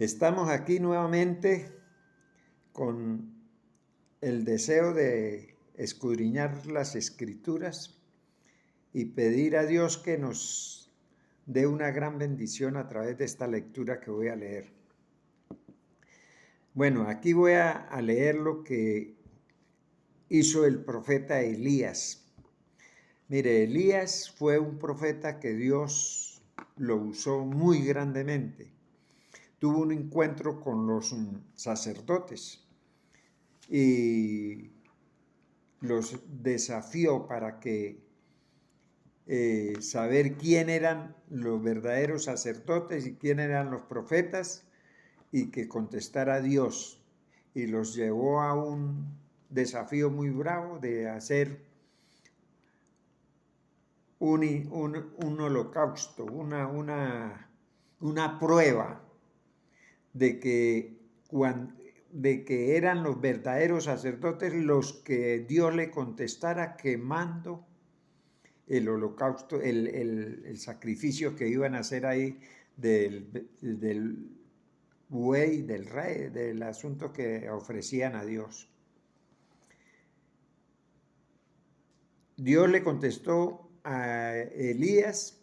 Estamos aquí nuevamente con el deseo de escudriñar las Escrituras y pedir a Dios que nos dé una gran bendición a través de esta lectura que voy a leer. Bueno, aquí voy a leer lo que hizo el profeta Elías. Mire, Elías fue un profeta que Dios lo usó muy grandemente. Tuvo un encuentro con los sacerdotes y los desafió para que saber quién eran los verdaderos sacerdotes y quién eran los profetas y que contestara a Dios. Y los llevó a un desafío muy bravo de hacer un holocausto, una prueba de que eran los verdaderos sacerdotes los que Dios le contestara quemando el holocausto, el sacrificio que iban a hacer ahí del buey, del rey, del asunto que ofrecían a Dios. Dios le contestó a Elías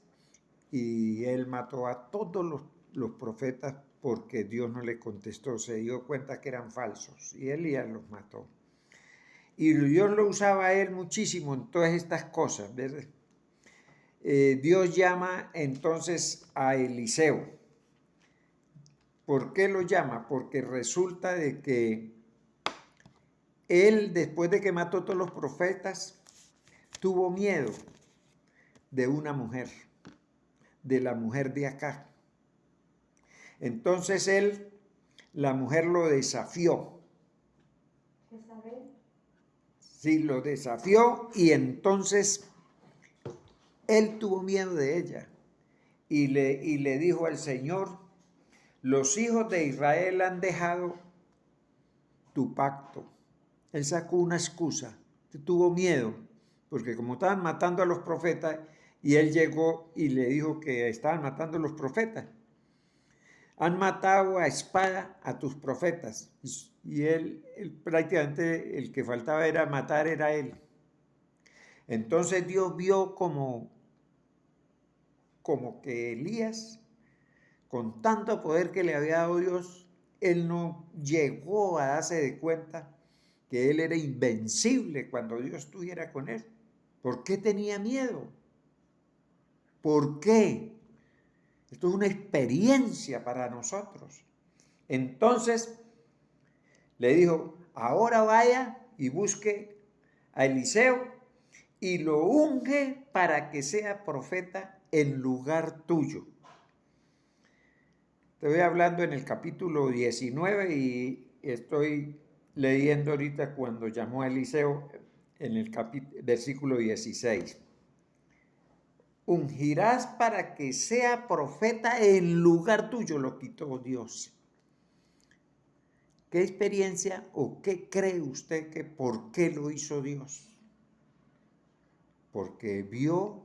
y él mató a todos los profetas porque Dios no le contestó, se dio cuenta que eran falsos y Elías los mató. Y Dios lo usaba a él muchísimo en todas estas cosas, ¿verdad? Dios llama entonces a Eliseo. ¿Por qué lo llama? Porque resulta de que él, después de que mató a todos los profetas, tuvo miedo de una mujer, de la mujer de Acab. Entonces la mujer lo desafió. Sí, lo desafió y entonces él tuvo miedo de ella y le dijo al Señor: los hijos de Israel han dejado tu pacto. Él sacó una excusa, tuvo miedo, porque como estaban matando a los profetas, y él llegó y le dijo que estaban matando a los profetas. Han matado a espada a tus profetas. Y él prácticamente el que faltaba era matar, era él. Entonces Dios vio como que Elías, con tanto poder que le había dado Dios, él no llegó a darse de cuenta que él era invencible cuando Dios estuviera con él. ¿Por qué tenía miedo? ¿Por qué? Esto es una experiencia para nosotros. Entonces le dijo: ahora vaya y busque a Eliseo y lo unge para que sea profeta en lugar tuyo. Te voy hablando en el capítulo 19 y estoy leyendo ahorita cuando llamó a Eliseo en el versículo 16. Ungirás para que sea profeta en lugar tuyo, lo quitó Dios. ¿Qué experiencia o qué cree usted que por qué lo hizo Dios? Porque vio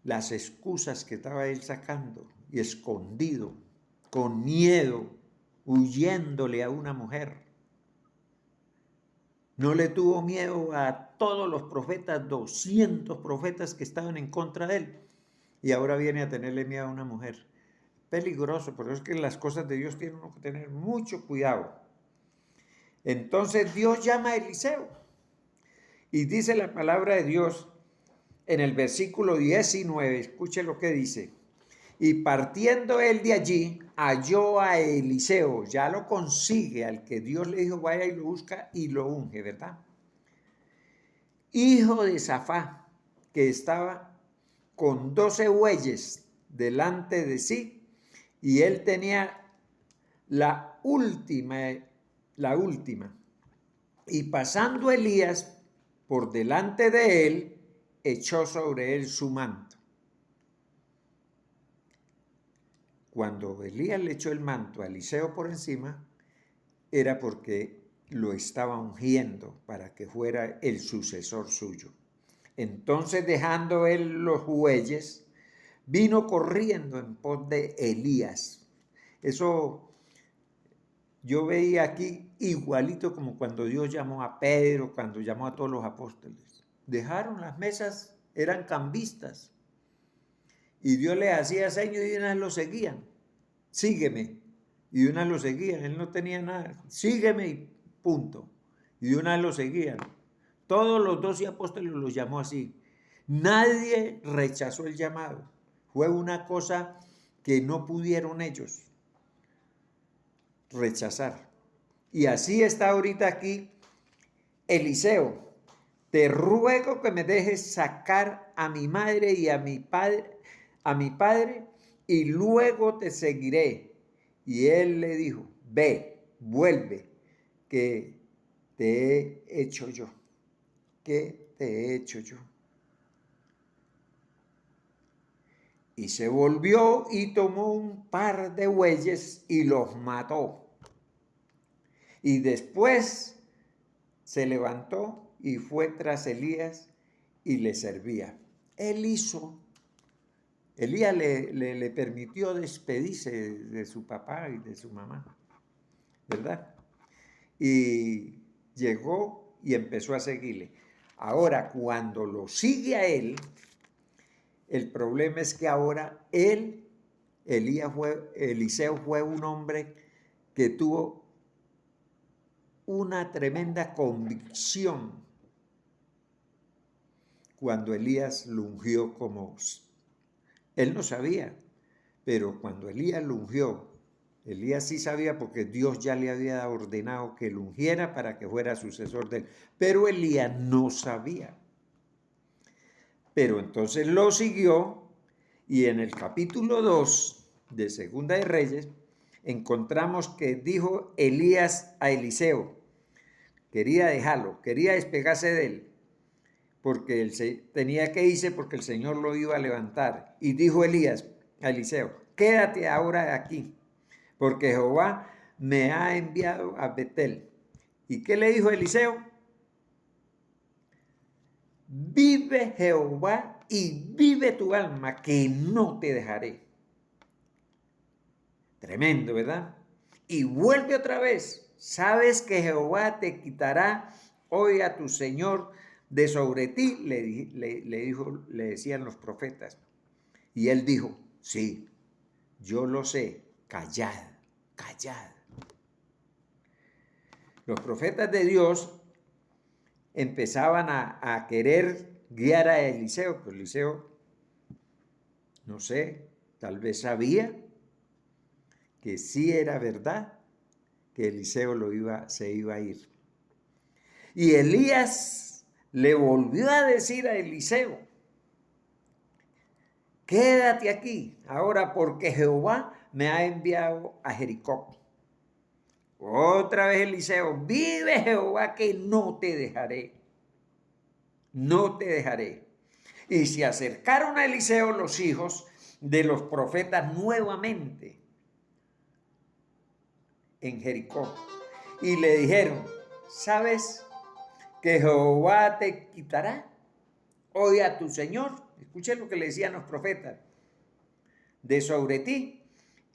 las excusas que estaba él sacando y escondido, con miedo, huyéndole a una mujer. No le tuvo miedo a todos los profetas, 200 profetas que estaban en contra de él. Y ahora viene a tenerle miedo a una mujer. Peligroso, por eso es que las cosas de Dios tienen que tener mucho cuidado. Entonces Dios llama a Eliseo. Y dice la palabra de Dios en el versículo 19, escuche lo que dice. Y partiendo él de allí, halló a Eliseo, ya lo consigue, al que Dios le dijo vaya y lo busca y lo unge, ¿verdad? Hijo de Safá, que estaba con 12 bueyes delante de sí, y él tenía la última. Y pasando Elías por delante de él, echó sobre él su manto. Cuando Elías le echó el manto a Eliseo por encima, era porque lo estaba ungiendo para que fuera el sucesor suyo. Entonces, dejando él los bueyes, vino corriendo en pos de Elías Eso yo veía aquí igualito como cuando Dios llamó a Pedro, cuando llamó a todos los apóstoles. Dejaron las mesas, eran cambistas. Y Dios les hacía señas y de una vez lo seguían. Sígueme. Y de una vez lo seguían. Él no tenía nada. Sígueme y punto. Y de una vez lo seguían. Todos los 12 apóstoles los llamó así. Nadie rechazó el llamado. Fue una cosa que no pudieron ellos rechazar. Y así está ahorita aquí Eliseo. Te ruego que me dejes sacar a mi madre y a mi padre, y luego te seguiré. Y él le dijo, ve, vuelve, que te he hecho yo. ¿Qué te he hecho yo? Y se volvió y tomó un par de bueyes y los mató. Y después se levantó y fue tras Elías y le servía. Elías le permitió despedirse de su papá y de su mamá, ¿verdad? Y llegó y empezó a seguirle. Ahora, cuando lo sigue a él, el problema es que ahora Eliseo fue un hombre que tuvo una tremenda convicción cuando Elías lo ungió como... Él no sabía, pero cuando Elías lo ungió, Elías sí sabía porque Dios ya le había ordenado que lo ungiera para que fuera sucesor de él, pero Elías no sabía. Pero entonces lo siguió y en el capítulo 2 de Segunda de Reyes encontramos que dijo Elías a Eliseo, quería dejarlo, quería despegarse de él, porque él tenía que irse porque el Señor lo iba a levantar. Y dijo Elías a Eliseo, quédate ahora aquí, porque Jehová me ha enviado a Betel. ¿Y qué le dijo Eliseo? Vive Jehová y vive tu alma, que no te dejaré. Tremendo, ¿verdad? Y vuelve otra vez. Sabes que Jehová te quitará hoy a tu Señor de sobre ti, le decían los profetas. Y él dijo, sí, yo lo sé, callad, callad. Los profetas de Dios empezaban a querer guiar a Eliseo, pero Eliseo, no sé, tal vez sabía que sí era verdad que Eliseo se iba a ir. Y Elías le volvió a decir a Eliseo, quédate aquí ahora porque Jehová me ha enviado a Jericó. Otra vez Eliseo, vive Jehová que no te dejaré, no te dejaré. Y se acercaron a Eliseo los hijos de los profetas nuevamente en Jericó y le dijeron, ¿sabes que Jehová te quitará hoy a tu Señor? Escuchen lo que le decían los profetas, de sobre ti.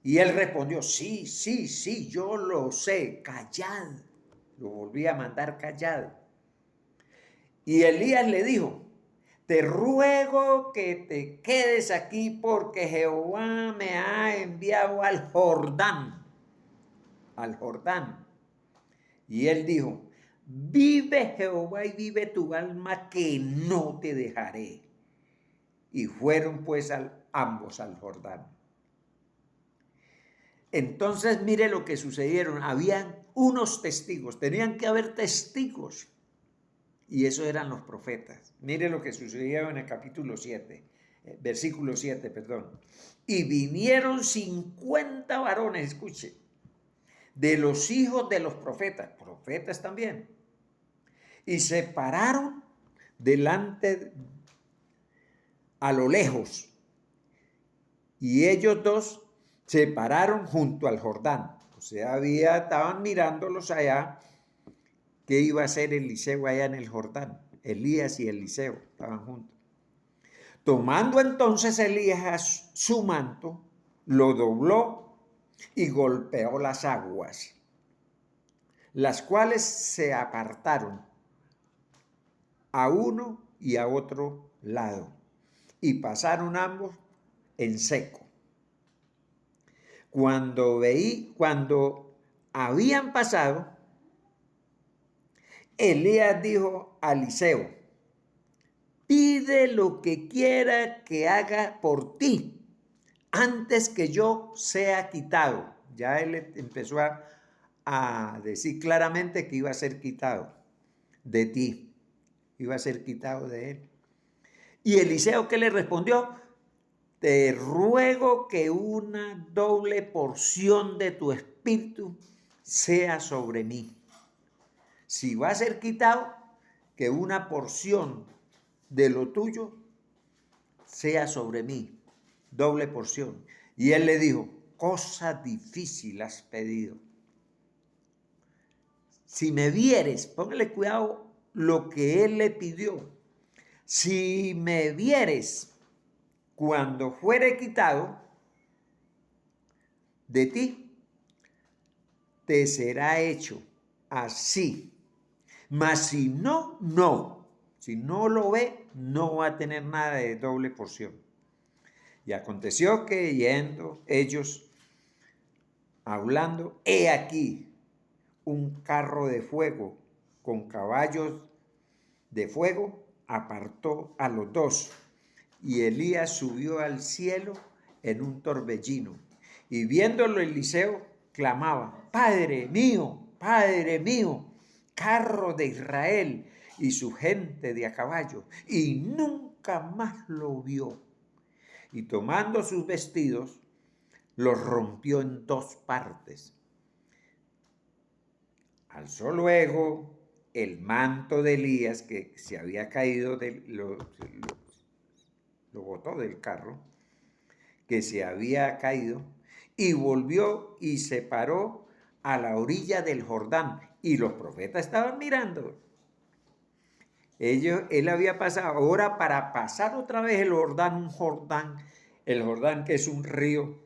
Y él respondió, sí, sí, sí, yo lo sé, callad. Lo volví a mandar callado. Y Elías le dijo, te ruego que te quedes aquí porque Jehová me ha enviado al Jordán. Al Jordán. Y él dijo, vive Jehová y vive tu alma que no te dejaré. Y fueron pues ambos al Jordán. Entonces mire lo que sucedieron. Habían unos testigos, tenían que haber testigos. Y esos eran los profetas. Mire lo que sucedió en el capítulo 7, versículo 7, perdón. Y vinieron 50 varones, escuche, de los hijos de los profetas también. Y se pararon delante a lo lejos. Y ellos dos se pararon junto al Jordán. O sea, estaban mirándolos allá. ¿Qué iba a hacer Eliseo allá en el Jordán? Elías y Eliseo estaban juntos. Tomando entonces Elías su manto, lo dobló y golpeó las aguas, las cuales se apartaron a uno y a otro lado, y pasaron ambos en seco. Cuando habían pasado, Elías dijo a Eliseo: pide lo que quiera que haga por ti antes que yo sea quitado. Ya él empezó a decir claramente que iba a ser quitado de ti, iba a ser quitado de él. Y Eliseo, ¿qué le respondió? Te ruego que una doble porción de tu espíritu sea sobre mí. Si va a ser quitado, que una porción de lo tuyo sea sobre mí, doble porción. Y él le dijo: cosa difícil has pedido. Si me vieres, póngale cuidado lo que él le pidió. Si me vieres cuando fuere quitado de ti, te será hecho así. Mas si no, no. Si no lo ve, no va a tener nada de doble porción. Y aconteció que yendo ellos hablando, he aquí un carro de fuego con caballos de fuego apartó a los dos. Y Elías subió al cielo en un torbellino. Y viéndolo Eliseo, clamaba: Padre mío, carro de Israel y su gente de a caballo. Y nunca más lo vio. Y tomando sus vestidos, los rompió en dos partes. Alzó luego el manto de Elías que se había caído, lo botó del carro, que se había caído, y volvió y se paró a la orilla del Jordán. Y los profetas estaban mirando. Él había pasado, ahora para pasar otra vez el Jordán que es un río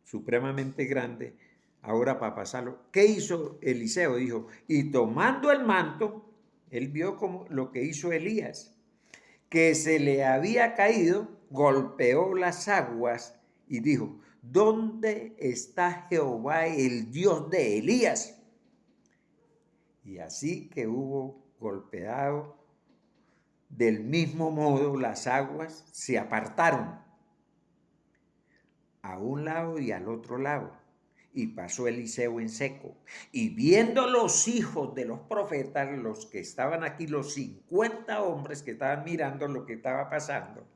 supremamente grande, ahora para pasarlo, ¿qué hizo Eliseo? Dijo, y tomando el manto, él vio como lo que hizo Elías, que se le había caído, golpeó las aguas y dijo: ¿dónde está Jehová, el Dios de Elías? Y así que hubo golpeado, del mismo modo las aguas se apartaron a un lado y al otro lado, y pasó Eliseo en seco. Y viendo los hijos de los profetas, los que estaban aquí, los 50 hombres que estaban mirando lo que estaba pasando,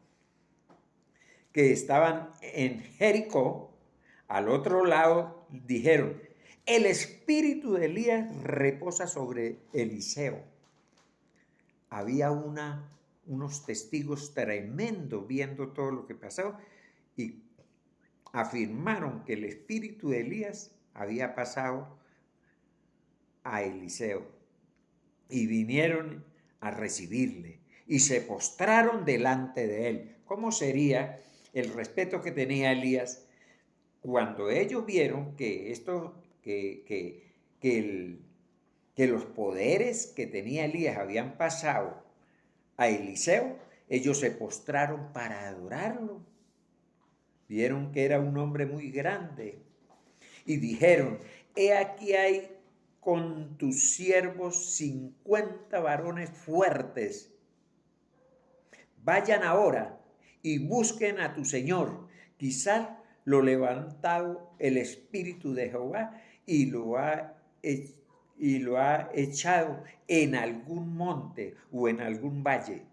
que estaban en Jericó, al otro lado, dijeron: el espíritu de Elías reposa sobre Eliseo. Había unos testigos tremendos viendo todo lo que pasó y afirmaron que el espíritu de Elías había pasado a Eliseo, y vinieron a recibirle y se postraron delante de él. ¿Cómo sería el respeto que tenía Elías cuando ellos vieron que los poderes que tenía Elías habían pasado a Eliseo? Ellos se postraron para adorarlo. Vieron que era un hombre muy grande y dijeron: he aquí hay con tus siervos 50 varones fuertes. Vayan ahora y busquen a tu señor. Quizás lo levantado el espíritu de Jehová y lo ha echado en algún monte o en algún valle.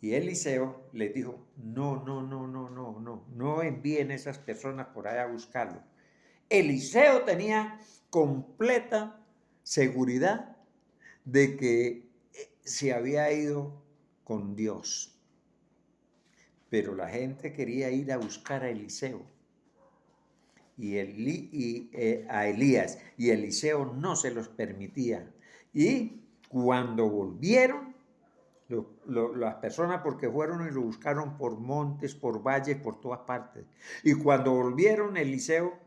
Y Eliseo les dijo: no envíen esas personas por allá a buscarlo. Eliseo tenía completa seguridad de que se había ido con Dios. Pero la gente quería ir a buscar a Eliseo a Elías, y Eliseo no se los permitía. Y cuando volvieron, las personas porque fueron y lo buscaron por montes, por valles, por todas partes. Y cuando volvieron, Eliseo,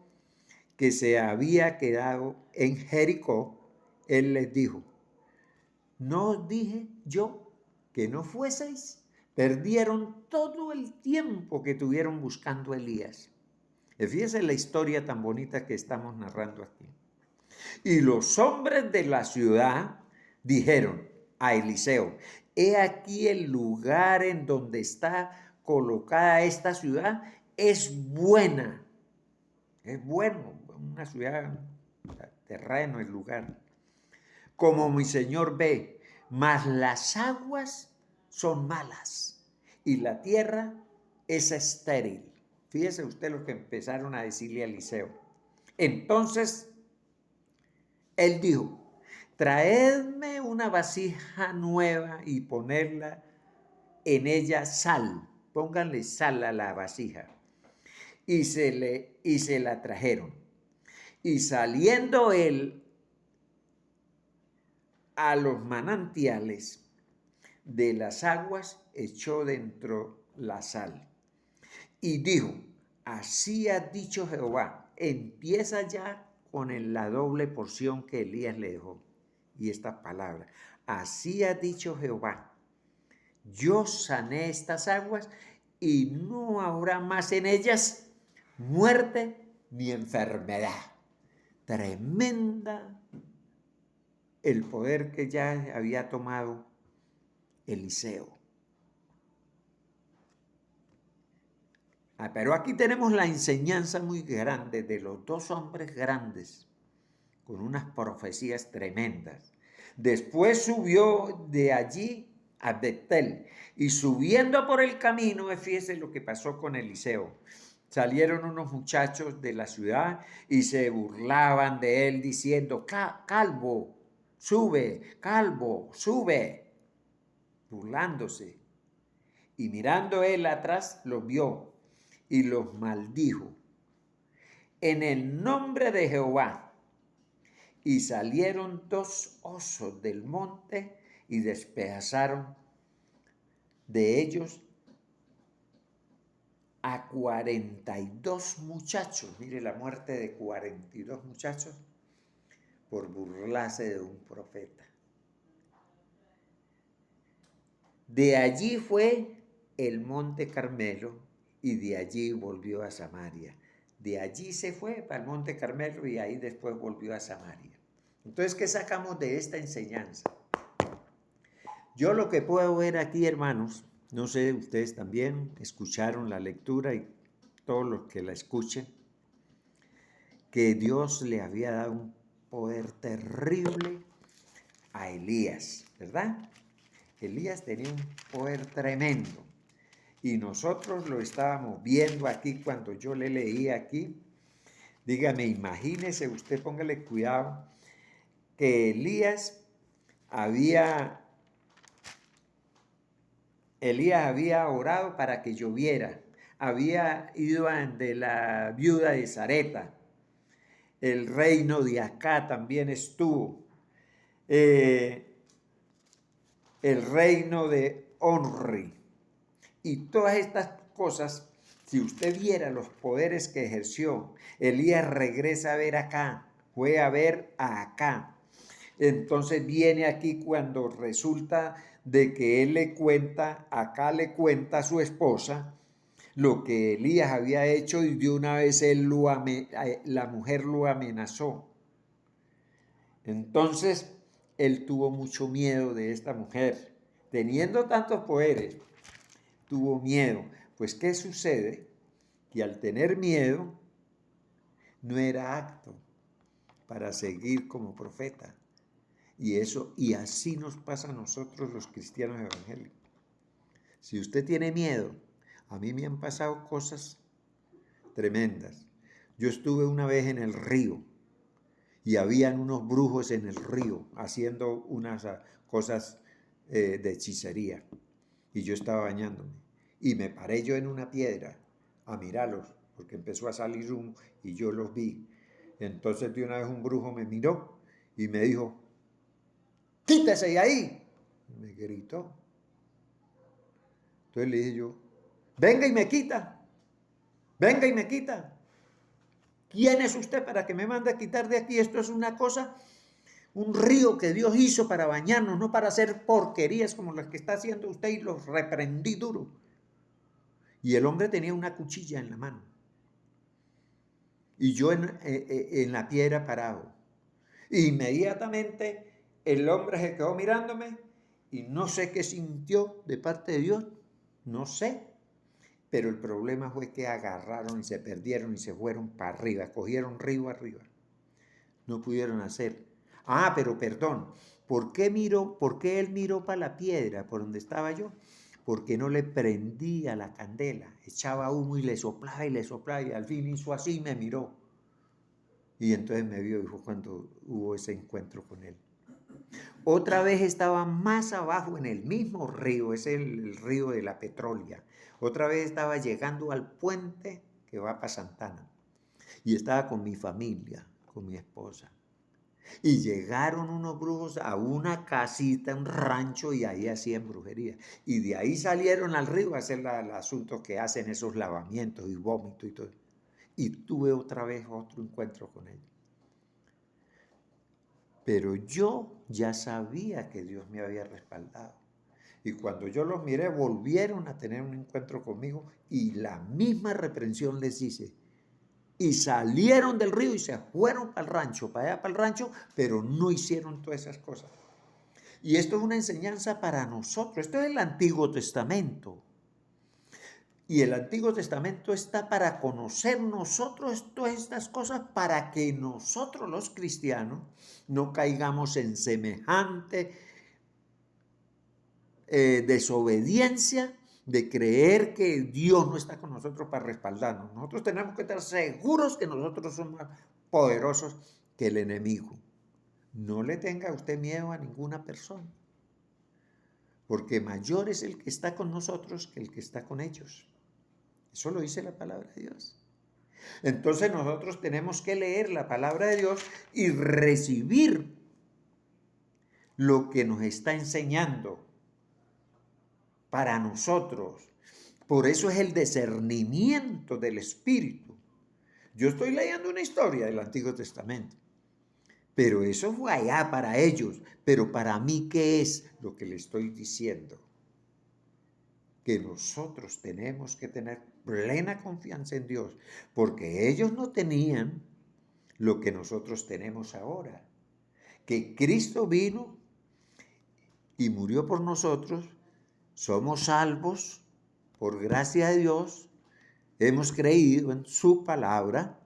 que se había quedado en Jericó, él les dijo: ¿no os dije yo que no fueseis? Perdieron todo el tiempo que tuvieron buscando a Elías. Fíjense la historia tan bonita que estamos narrando aquí. Y los hombres de la ciudad dijeron a Eliseo: he aquí el lugar en donde está colocada esta ciudad es buena. Es bueno, una ciudad, terreno, el lugar. Como mi señor ve, mas las aguas son malas y la tierra es estéril. Fíjese usted lo que empezaron a decirle a Eliseo. Entonces él dijo: traedme una vasija nueva y ponerla en ella sal. Pónganle sal a la vasija. Y se la trajeron. Y saliendo él a los manantiales de las aguas, echó dentro la sal. Y dijo: así ha dicho Jehová. Empieza ya con la doble porción que Elías le dejó. Y estas palabras: así ha dicho Jehová, yo sané estas aguas y no habrá más en ellas muerte ni enfermedad. Tremenda el poder que ya había tomado Eliseo. Pero aquí tenemos la enseñanza muy grande de los dos hombres grandes, con unas profecías tremendas. Después subió de allí a Betel, y subiendo por el camino, fíjese lo que pasó con Eliseo. Salieron unos muchachos de la ciudad y se burlaban de él diciendo: calvo, sube, calvo, sube, burlándose. Y mirando él atrás, los vio y los maldijo en el nombre de Jehová. Y salieron dos osos del monte y despedazaron de ellos a 42 muchachos. Mire la muerte de 42 muchachos por burlarse de un profeta. De allí fue el monte Carmelo y de allí volvió a Samaria. De allí se fue para el monte Carmelo y ahí después volvió a Samaria. Entonces, ¿qué sacamos de esta enseñanza? Yo lo que puedo ver aquí, hermanos, no sé, ustedes también escucharon la lectura y todos los que la escuchen, que Dios le había dado un poder terrible a Elías, ¿verdad? Elías tenía un poder tremendo y nosotros lo estábamos viendo aquí cuando yo le leía aquí. Dígame, imagínese usted, póngale cuidado, que Elías había orado para que lloviera, había ido ante la viuda de Sarepta, el reino de Acá también estuvo, el reino de Onri, y todas estas cosas. Si usted viera los poderes que ejerció, Elías regresa a ver acá, fue a ver a Acá. Entonces viene aquí cuando resulta de que él le cuenta, Acá le cuenta a su esposa lo que Elías había hecho y de una vez la mujer lo amenazó. Entonces él tuvo mucho miedo de esta mujer, teniendo tantos poderes, tuvo miedo. Pues ¿qué sucede? Que al tener miedo no era apto para seguir como profeta. Y así nos pasa a nosotros los cristianos evangélicos. Si usted tiene miedo, a mí me han pasado cosas tremendas. Yo estuve una vez en el río y habían unos brujos en el río haciendo unas cosas de hechicería. Y yo estaba bañándome y me paré yo en una piedra a mirarlos porque empezó a salir humo y yo los vi. Entonces de una vez un brujo me miró y me dijo: quítese de ahí. Me gritó. Entonces le dije yo, venga y me quita, venga y me quita. ¿Quién es usted para que me mande a quitar de aquí? Esto es una cosa, un río que Dios hizo para bañarnos, no para hacer porquerías como las que está haciendo usted, y los reprendí duro. Y el hombre tenía una cuchilla en la mano. Y yo en la piedra parado. Inmediatamente el hombre se quedó mirándome y no sé qué sintió de parte de Dios, no sé. Pero el problema fue que agarraron y se perdieron y se fueron para arriba, cogieron río arriba. No pudieron hacer. Ah, pero perdón, ¿por qué él miró para la piedra por donde estaba yo? Porque no le prendía la candela, echaba humo y le soplaba y al fin hizo así y me miró. Y entonces me vio y fue cuando hubo ese encuentro con él. Otra vez estaba más abajo en el mismo río, es el río de la Petrolia. Otra vez estaba llegando al puente que va para Santana. Y estaba con mi familia, con mi esposa. Y llegaron unos brujos a una casita, un rancho, y ahí hacían brujería. Y de ahí salieron al río a hacer el asunto que hacen esos lavamientos y vómito y todo. Y tuve otra vez otro encuentro con ellos. Pero yo ya sabía que Dios me había respaldado. Y cuando yo los miré, volvieron a tener un encuentro conmigo y la misma reprensión les hice. Y salieron del río y se fueron para el rancho, para allá para el rancho, pero no hicieron todas esas cosas. Y esto es una enseñanza para nosotros. Esto es el Antiguo Testamento. Y el Antiguo Testamento está para conocer nosotros todas estas cosas, para que nosotros los cristianos no caigamos en semejante desobediencia de creer que Dios no está con nosotros para respaldarnos. Nosotros tenemos que estar seguros que nosotros somos más poderosos que el enemigo. No le tenga usted miedo a ninguna persona, porque mayor es el que está con nosotros que el que está con ellos. Eso lo dice la palabra de Dios. Entonces nosotros tenemos que leer la palabra de Dios y recibir lo que nos está enseñando para nosotros. Por eso es el discernimiento del Espíritu. Yo estoy leyendo una historia del Antiguo Testamento, pero eso fue allá para ellos. Pero para mí, ¿qué es lo que le estoy diciendo? Que nosotros tenemos que tener plena confianza en Dios, porque ellos no tenían lo que nosotros tenemos ahora. Que Cristo vino y murió por nosotros, somos salvos por gracia de Dios, hemos creído en su palabra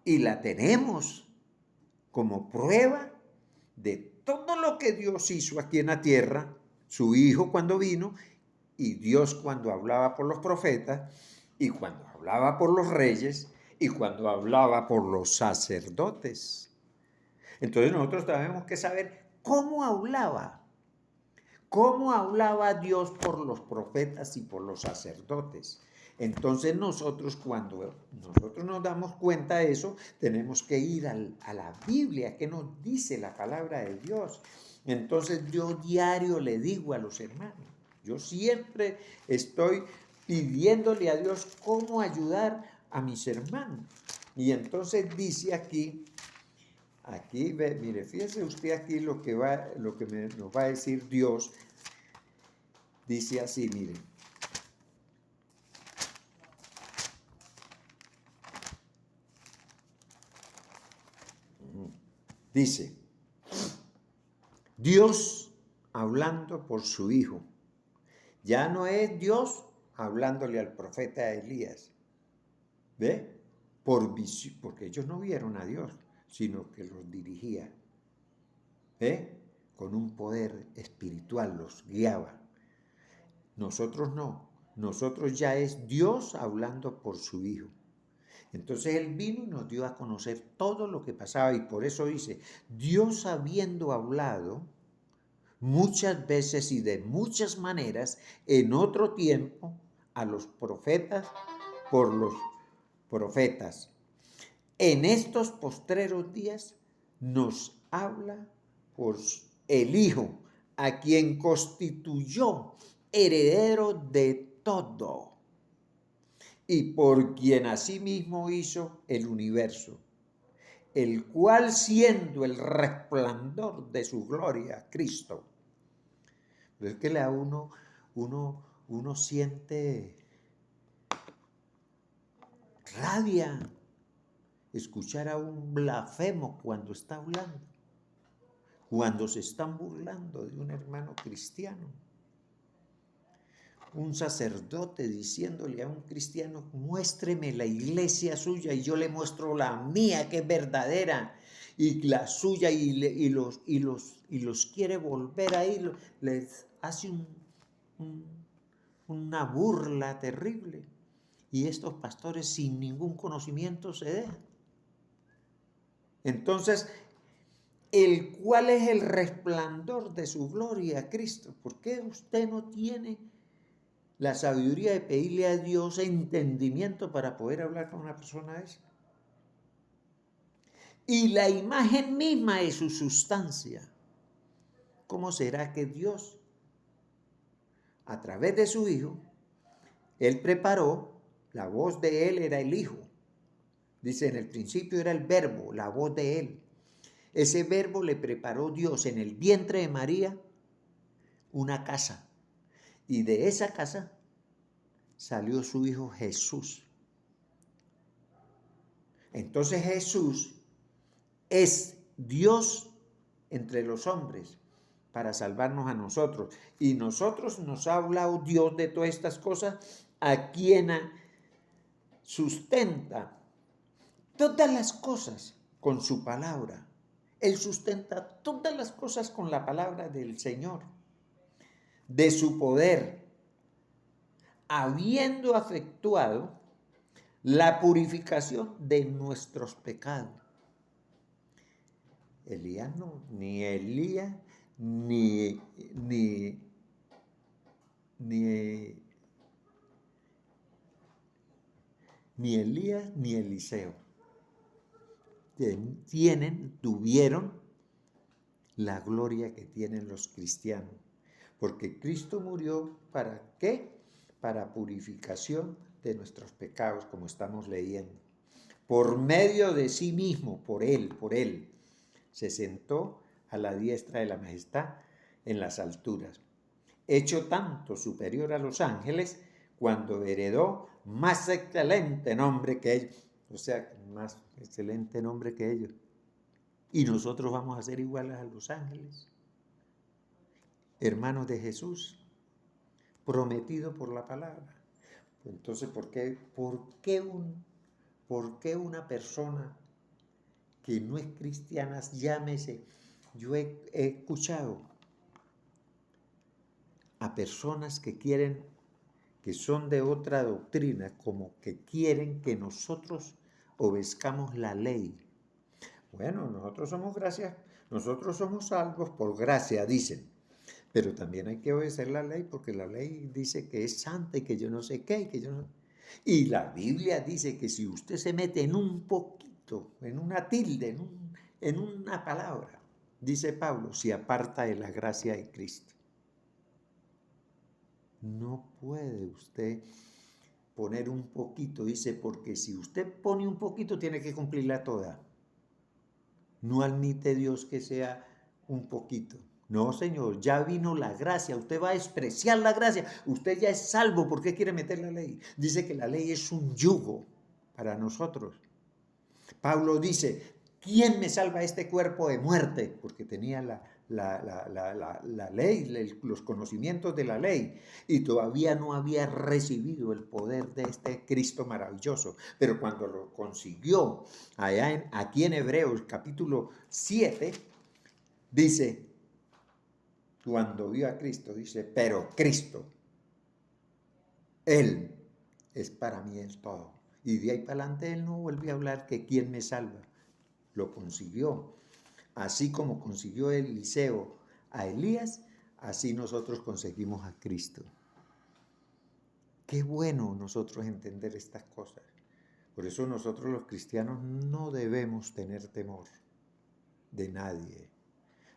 y la tenemos como prueba de todo lo que Dios hizo aquí en la tierra, su Hijo cuando vino, y Dios cuando hablaba por los profetas, y cuando hablaba por los reyes, y cuando hablaba por los sacerdotes. Entonces nosotros tenemos que saber cómo hablaba Dios por los profetas y por los sacerdotes. Entonces nosotros, cuando nosotros nos damos cuenta de eso, tenemos que ir a la Biblia, que nos dice la palabra de Dios. Entonces yo diario le digo a los hermanos, yo siempre estoy pidiéndole a Dios cómo ayudar a mis hermanos. Y entonces dice aquí, mire, fíjese usted aquí lo que nos va a decir Dios. Dice así, mire. Dice, Dios hablando por su Hijo. Ya no es Dios hablándole al profeta Elías. ¿Ve? Porque ellos no vieron a Dios, sino que los dirigía. ¿Ve? Con un poder espiritual los guiaba. Nosotros no. Nosotros ya es Dios hablando por su Hijo. Entonces Él vino y nos dio a conocer todo lo que pasaba, y por eso dice, Dios habiendo hablado muchas veces y de muchas maneras en otro tiempo a los profetas por los profetas. En estos postreros días nos habla por el Hijo, a quien constituyó heredero de todo, y por quien asimismo hizo el universo, el cual siendo el resplandor de su gloria, Cristo. Pero es que uno siente rabia escuchar a un blasfemo cuando está hablando, cuando se están burlando de un hermano cristiano. Un sacerdote diciéndole a un cristiano, muéstreme la iglesia suya y yo le muestro la mía que es verdadera, y la suya, y los quiere volver ahí, les hace una burla terrible. Y estos pastores sin ningún conocimiento se dejan. Entonces, el cual es el resplandor de su gloria, Cristo. ¿Por qué usted no tiene la sabiduría de pedirle a Dios entendimiento para poder hablar con una persona esa? Y la imagen misma de su sustancia. ¿Cómo será que Dios, a través de su Hijo, Él preparó, la voz de Él era el Hijo? Dice, en el principio era el Verbo, la voz de Él. Ese Verbo le preparó Dios en el vientre de María una casa. Y de esa casa salió su Hijo Jesús. Entonces Jesús es Dios entre los hombres para salvarnos a nosotros. Y nosotros nos ha hablado Dios de todas estas cosas, a quien sustenta todas las cosas con su palabra. Él sustenta todas las cosas con la palabra del Señor, de su poder, habiendo efectuado la purificación de nuestros pecados. Elías no, ni Elías, ni Elías, ni Eliseo tuvieron la gloria que tienen los cristianos. Porque Cristo murió, ¿para qué? Para purificación de nuestros pecados, como estamos leyendo. Por medio de sí mismo, por Él, se sentó a la diestra de la majestad en las alturas, hecho tanto superior a los ángeles, cuando heredó más excelente nombre que ellos. O sea, más excelente nombre que ellos. Y nosotros vamos a ser iguales a los ángeles, hermanos de Jesús, prometido por la palabra. Entonces, ¿por qué una persona que no es cristiana, llámese? Yo he escuchado a personas que son de otra doctrina, como que quieren que nosotros obedezcamos la ley. Bueno, nosotros somos salvos por gracia, dicen. Pero también hay que obedecer la ley, porque la ley dice que es santa y que yo no sé qué, y que yo no... Y la Biblia dice que si usted se mete en un poquito, en una tilde, en una palabra, dice Pablo, se aparta de la gracia de Cristo. No puede usted poner un poquito, dice, porque si usted pone un poquito, tiene que cumplirla toda. No admite Dios que sea un poquito. No, Señor, ya vino la gracia. Usted va a despreciar la gracia. Usted ya es salvo. ¿Por qué quiere meter la ley? Dice que la ley es un yugo para nosotros. Pablo dice, ¿quién me salva este cuerpo de muerte? Porque tenía la ley, los conocimientos de la ley, y todavía no había recibido el poder de este Cristo maravilloso. Pero cuando lo consiguió, aquí en Hebreos capítulo 7, dice, cuando vio a Cristo, dice, pero Cristo, Él es para mí el todo. Y de ahí para adelante Él no volvió a hablar que quién me salva. Lo consiguió. Así como consiguió Eliseo a Elías, así nosotros conseguimos a Cristo. Qué bueno nosotros entender estas cosas. Por eso nosotros los cristianos no debemos tener temor de nadie.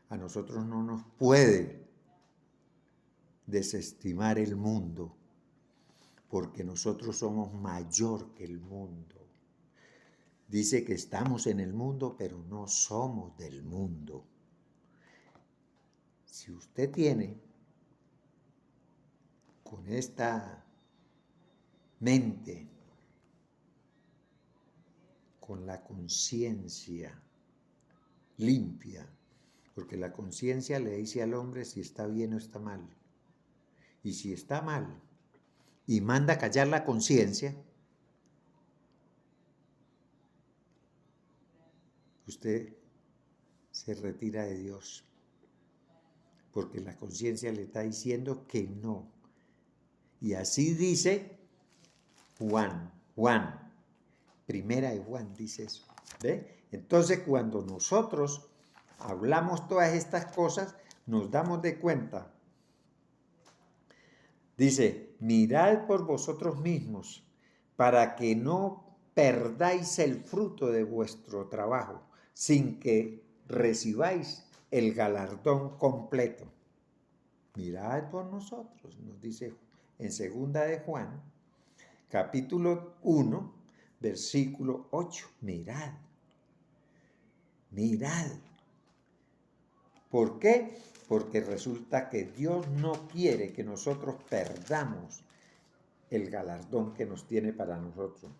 A nosotros no nos puede desestimar el mundo, porque nosotros somos mayor que el mundo. Dice que estamos en el mundo, pero no somos del mundo. Si usted tiene con esta mente, con la conciencia limpia, porque la conciencia le dice al hombre si está bien o está mal. Y si está mal y manda callar la conciencia, usted se retira de Dios, porque la conciencia le está diciendo que no. Y así dice Juan, primera de Juan dice eso. ¿Ve? Entonces, cuando nosotros hablamos todas estas cosas, nos damos de cuenta. Dice, mirad por vosotros mismos, para que no perdáis el fruto de vuestro trabajo, sin que recibáis el galardón completo. Mirad por nosotros, nos dice en segunda de Juan, capítulo 1, versículo 8. Mirad. ¿Por qué? Porque resulta que Dios no quiere que nosotros perdamos el galardón que nos tiene para nosotros.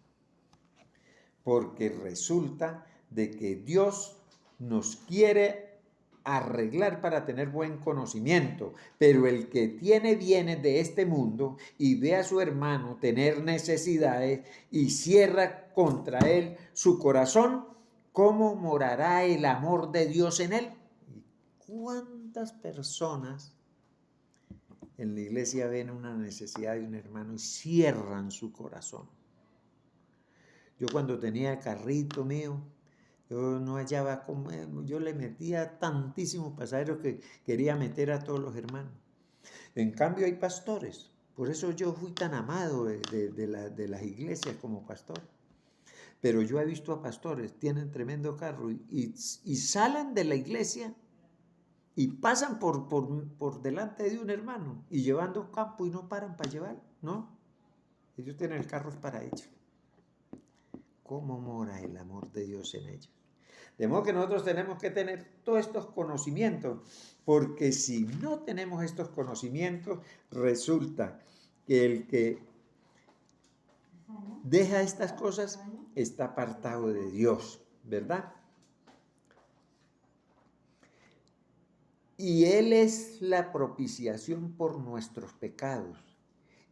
Porque resulta de que Dios nos quiere arreglar para tener buen conocimiento, pero el que tiene bienes de este mundo y ve a su hermano tener necesidades y cierra contra él su corazón, ¿cómo morará el amor de Dios en él? ¿Cuántas personas en la iglesia ven una necesidad de un hermano y cierran su corazón? Yo cuando tenía el carrito mío, yo no hallaba cómo, yo le metía tantísimos pasajeros que quería meter a todos los hermanos. En cambio hay pastores, por eso yo fui tan amado de las iglesias como pastor. Pero yo he visto a pastores, tienen tremendo carro y salen de la iglesia y pasan por delante de un hermano y llevando campo y no paran para llevar, ¿no? Ellos tienen el carro para ellos. ¿Cómo mora el amor de Dios en ellos? De modo que nosotros tenemos que tener todos estos conocimientos, porque si no tenemos estos conocimientos, resulta que el que deja estas cosas está apartado de Dios, ¿verdad? Y Él es la propiciación por nuestros pecados.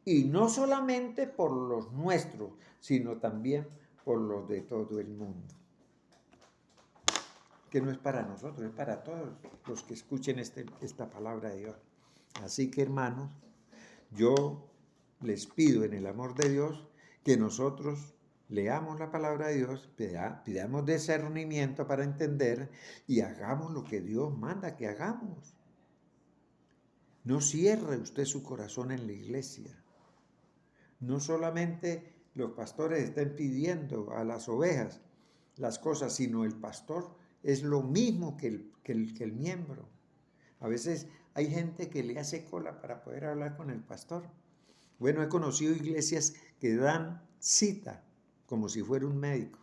Y no solamente por los nuestros, sino también por los de todo el mundo. Que no es para nosotros, es para todos los que escuchen esta palabra de Dios. Así que, hermanos, yo les pido en el amor de Dios que nosotros leamos la palabra de Dios, pidamos discernimiento para entender y hagamos lo que Dios manda que hagamos. No cierre usted su corazón en la iglesia. No solamente los pastores estén pidiendo a las ovejas las cosas, sino el pastor es lo mismo que el miembro. A veces hay gente que le hace cola para poder hablar con el pastor. Bueno, he conocido iglesias que dan cita como si fuera un médico.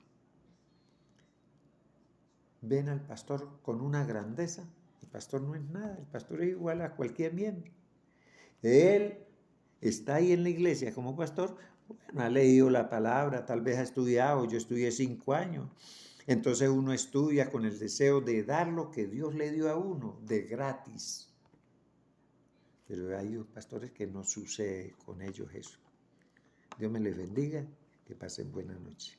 Ven al pastor con una grandeza. El pastor no es nada, el pastor es igual a cualquier miembro. Él está ahí en la iglesia como pastor, bueno, ha leído la palabra, tal vez ha estudiado, yo estudié 5 años. Entonces uno estudia con el deseo de dar lo que Dios le dio a uno, de gratis. Pero hay pastores que no sucede con ellos eso. Dios me les bendiga, que pasen buena noche.